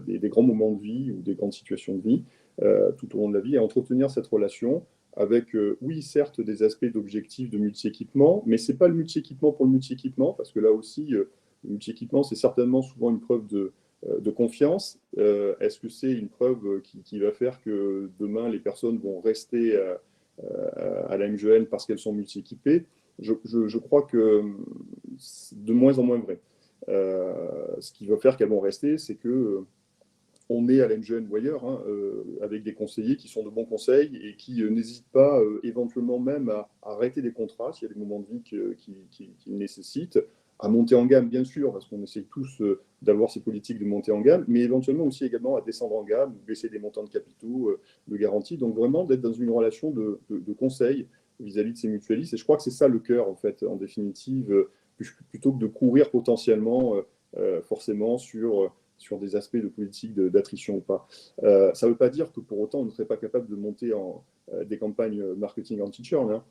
des grands moments de vie ou des grandes situations de vie tout au long de la vie, et entretenir cette relation avec, oui, certes, des aspects d'objectifs de multi-équipement, mais ce n'est pas le multi-équipement pour le multi-équipement, parce que là aussi, le multi-équipement, c'est certainement souvent une preuve de confiance. Est-ce que c'est une preuve qui va faire que demain, les personnes vont rester à la MGN parce qu'elles sont multi-équipées? Je crois que c'est de moins en moins vrai. Ce qui va faire qu'elles vont rester, c'est que on est à la MGN ou ailleurs, avec des conseillers qui sont de bons conseils et qui n'hésitent pas éventuellement même à arrêter des contrats s'il y a des moments de vie qui le nécessitent, à monter en gamme bien sûr, parce qu'on essaie tous d'avoir ces politiques de monter en gamme, mais éventuellement aussi également à descendre en gamme, baisser des montants de capitaux, de garantie, donc vraiment d'être dans une relation de conseil vis-à-vis de ces mutualistes. Et je crois que c'est ça le cœur, en fait, en définitive, plutôt que de courir potentiellement forcément sur des aspects de politique d'attrition ou pas. Ça ne veut pas dire que pour autant on ne serait pas capable de monter des campagnes marketing anti-churn. Hein.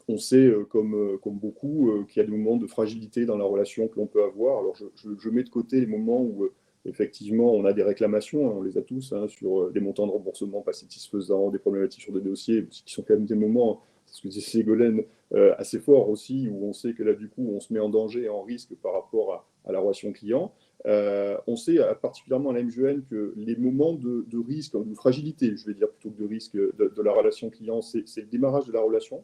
On sait, comme beaucoup, qu'il y a des moments de fragilité dans la relation que l'on peut avoir. Alors je mets de côté les moments où effectivement on a des réclamations, hein, on les a tous, hein, sur des montants de remboursement pas satisfaisants, des problématiques sur des dossiers, qui sont quand même des moments, c'est ce que disait Ségolène, assez forts aussi, où on sait que là du coup on se met en danger et en risque par rapport à la relation client. On sait particulièrement à la MGN que les moments de risque, de fragilité, je vais dire plutôt que de risque de la relation client, c'est le démarrage de la relation,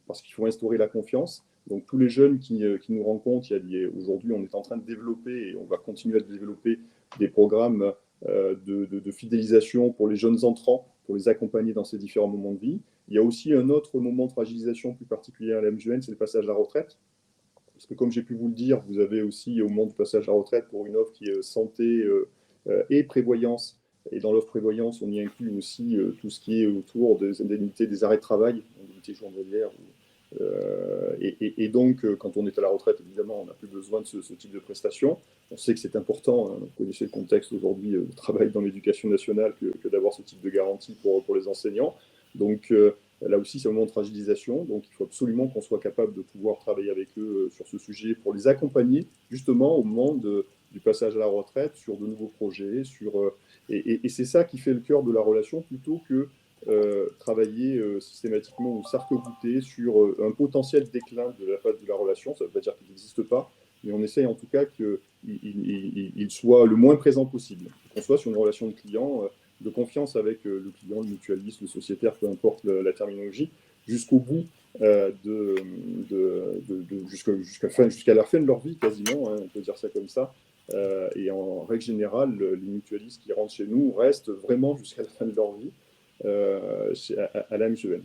parce qu'il faut instaurer la confiance. Donc tous les jeunes qui nous rencontrent, aujourd'hui on est en train de développer, et on va continuer à développer des programmes de fidélisation pour les jeunes entrants, pour les accompagner dans ces différents moments de vie. Il y a aussi un autre moment de fragilisation plus particulier à la MGN, c'est le passage à la retraite. Parce que comme j'ai pu vous le dire, vous avez aussi au moment du passage à la retraite pour une offre qui est santé et prévoyance. Et dans l'offre prévoyance, on y inclut aussi tout ce qui est autour des indemnités des arrêts de travail, indemnités journalières. Et donc, quand on est à la retraite, évidemment, on n'a plus besoin de ce type de prestations. On sait que c'est important, hein, vous connaissez le contexte aujourd'hui de travail dans l'éducation nationale, que d'avoir ce type de garantie pour les enseignants. Donc, là aussi, c'est un moment de fragilisation, donc il faut absolument qu'on soit capable de pouvoir travailler avec eux sur ce sujet pour les accompagner justement au moment du passage à la retraite sur de nouveaux projets. Et c'est ça qui fait le cœur de la relation plutôt que travailler systématiquement ou s'arc-bouter sur un potentiel déclin de la phase de la relation. Ça ne veut pas dire qu'il n'existe pas, mais on essaye en tout cas qu'il soit le moins présent possible, qu'on soit sur une relation de client de confiance avec le client, le mutualiste, le sociétaire, peu importe la terminologie, jusqu'au bout, jusqu'à la fin de leur vie quasiment, hein, on peut dire ça comme ça. Et en règle générale, les mutualistes qui rentrent chez nous restent vraiment jusqu'à la fin de leur vie à la MGN.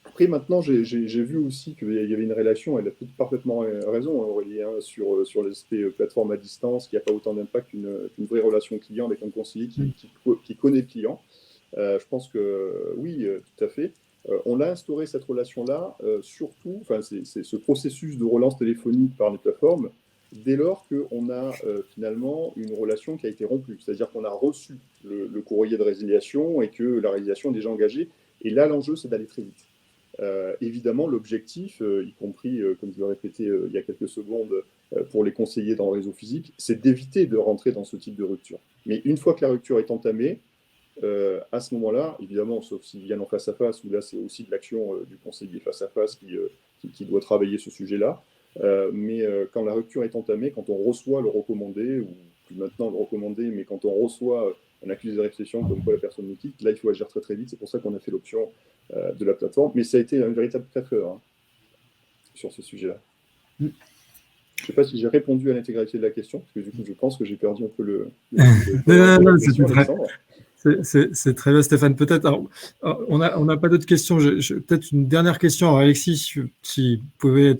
Après, maintenant, j'ai vu aussi qu'il y avait une relation, elle a parfaitement raison, Aurélie, hein, sur l'aspect plateforme à distance, qui n'a pas autant d'impact qu'une vraie relation client avec un conseiller qui connaît le client. Je pense que oui, tout à fait. On a instauré cette relation-là, surtout, c'est ce processus de relance téléphonique par les plateformes, dès lors qu'on a finalement une relation qui a été rompue. C'est-à-dire qu'on a reçu le courrier de résiliation et que la résiliation est déjà engagée. Et là, l'enjeu, c'est d'aller très vite. Évidemment, l'objectif, y compris, comme je l'ai répété il y a quelques secondes, pour les conseillers dans le réseau physique, c'est d'éviter de rentrer dans ce type de rupture. Mais une fois que la rupture est entamée, à ce moment-là, évidemment, sauf s'ils viennent en face-à-face, où là, c'est aussi de l'action du conseiller face-à-face qui doit travailler ce sujet-là. Mais quand la rupture est entamée, quand on reçoit le recommandé, ou plus maintenant le recommandé, mais quand on reçoit un accusé de réception comme quoi la personne nous quitte, là, il faut agir très très vite. C'est pour ça qu'on a fait l'option de la plateforme. Mais ça a été un véritable crève-cœur sur ce sujet-là. Je ne sais pas si j'ai répondu à l'intégralité de la question, parce que du coup, je pense que j'ai perdu un peu Non, C'est très bien, Stéphane. Peut-être, on n'a pas d'autres questions. Peut-être une dernière question. Alors, Alexis, si vous pouvez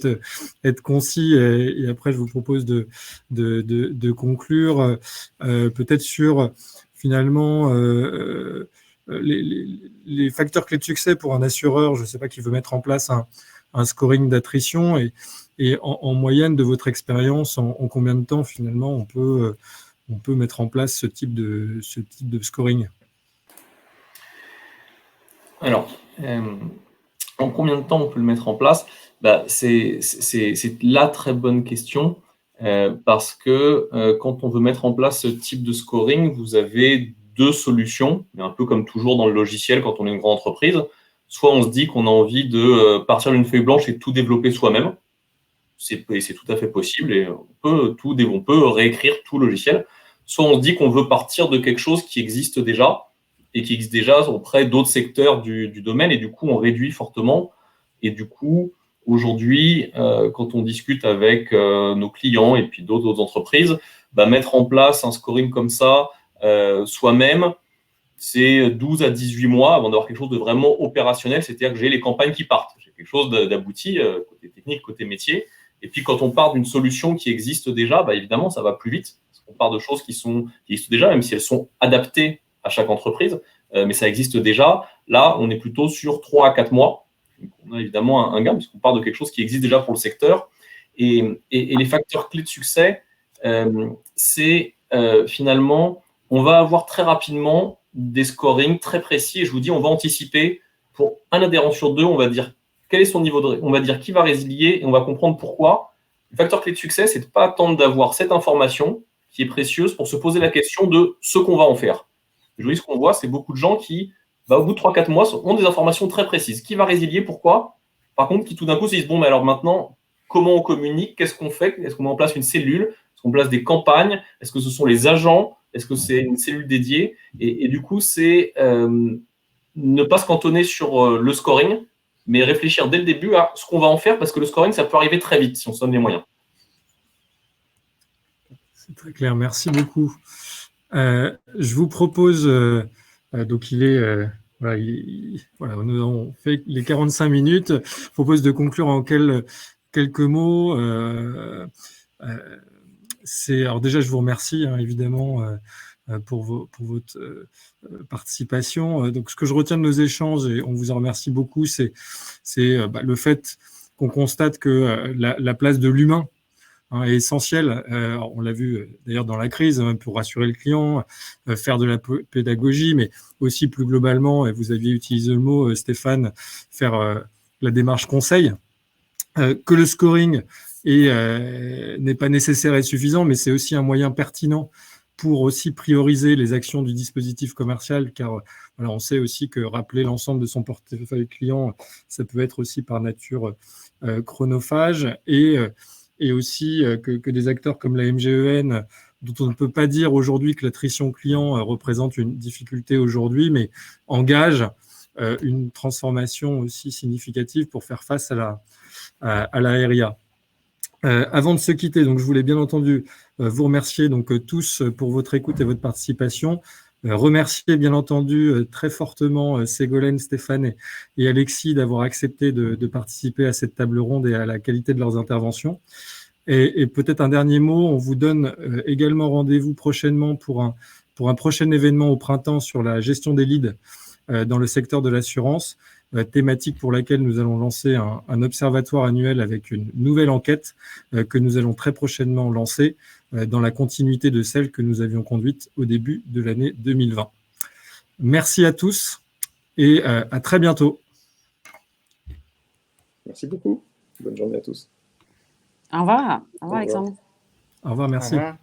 être concis, et après, je vous propose de conclure. Peut-être sur, finalement, les facteurs clés de succès pour un assureur, je ne sais pas, qui veut mettre en place un scoring d'attrition. Et en moyenne, de votre expérience, en combien de temps, finalement, on peut mettre en place ce type de scoring? Alors, en combien de temps on peut le mettre en place? C'est la très bonne question, parce que quand on veut mettre en place ce type de scoring, vous avez deux solutions, mais un peu comme toujours dans le logiciel quand on est une grande entreprise. Soit on se dit qu'on a envie de partir d'une feuille blanche et tout développer soi-même. C'est tout à fait possible et on peut réécrire tout logiciel. Soit on se dit qu'on veut partir de quelque chose qui existe déjà et qui existe déjà auprès d'autres secteurs du domaine, et du coup, on réduit fortement. Et du coup, aujourd'hui, quand on discute avec nos clients et puis d'autres entreprises, mettre en place un scoring comme ça soi-même, c'est 12 à 18 mois avant d'avoir quelque chose de vraiment opérationnel, c'est-à-dire que j'ai les campagnes qui partent. J'ai quelque chose d'abouti, côté technique, côté métier. Et puis, quand on part d'une solution qui existe déjà, évidemment, ça va plus vite. Parce qu'on part de choses qui existent déjà, même si elles sont adaptées à chaque entreprise, mais ça existe déjà. Là, on est plutôt sur 3 à 4 mois. Donc, on a évidemment un gain, puisqu'on part de quelque chose qui existe déjà pour le secteur. Et les facteurs clés de succès, c'est finalement, on va avoir très rapidement des scorings très précis. Et je vous dis, on va anticiper pour un adhérent sur deux, on va dire quel est son niveau de, on va dire qui va résilier, et on va comprendre pourquoi. Le facteur clé de succès, c'est de ne pas attendre d'avoir cette information qui est précieuse pour se poser la question de ce qu'on va en faire. Aujourd'hui, ce qu'on voit, c'est beaucoup de gens qui, au bout de 3-4 mois, ont des informations très précises. Qui va résilier, pourquoi? Par contre, qui tout d'un coup se disent, bon, mais alors maintenant, comment on communique? Qu'est-ce qu'on fait? Est-ce qu'on met en place une cellule? Est-ce qu'on place des campagnes? Est-ce que ce sont les agents? Est-ce que c'est une cellule dédiée? Et du coup, c'est ne pas se cantonner sur le scoring, mais réfléchir dès le début à ce qu'on va en faire, parce que le scoring, ça peut arriver très vite si on se donne les moyens. C'est très clair, merci beaucoup. Je vous propose, donc il est, voilà, nous avons fait les 45 minutes, je propose de conclure en quelques mots. Alors déjà, je vous remercie, évidemment, pour votre participation. Donc, ce que je retiens de nos échanges, et on vous en remercie beaucoup, c'est le fait qu'on constate que la place de l'humain est essentielle. On l'a vu d'ailleurs dans la crise, pour rassurer le client, faire de la pédagogie, mais aussi plus globalement, et vous aviez utilisé le mot, Stéphane, faire la démarche conseil. Que le scoring n'est pas nécessaire et suffisant, mais c'est aussi un moyen pertinent pour aussi prioriser les actions du dispositif commercial, car on sait aussi que rappeler l'ensemble de son portefeuille client, ça peut être aussi par nature chronophage, et aussi que des acteurs comme la MGEN, dont on ne peut pas dire aujourd'hui que l'attrition client représente une difficulté aujourd'hui, mais engage une transformation aussi significative pour faire face à la RIA. Avant de se quitter, donc je voulais bien entendu vous remercier tous pour votre écoute et votre participation. Remercier bien entendu très fortement Ségolène, Stéphane et Alexis d'avoir accepté de participer à cette table ronde et à la qualité de leurs interventions. Et peut-être un dernier mot, on vous donne également rendez-vous prochainement pour un prochain événement au printemps sur la gestion des leads dans le secteur de l'assurance, thématique pour laquelle nous allons lancer un observatoire annuel avec une nouvelle enquête que nous allons très prochainement lancer dans la continuité de celle que nous avions conduite au début de l'année 2020. Merci à tous et à très bientôt. Merci beaucoup. Bonne journée à tous. Au revoir. Au revoir, Alexandre. Au revoir, merci. Au revoir.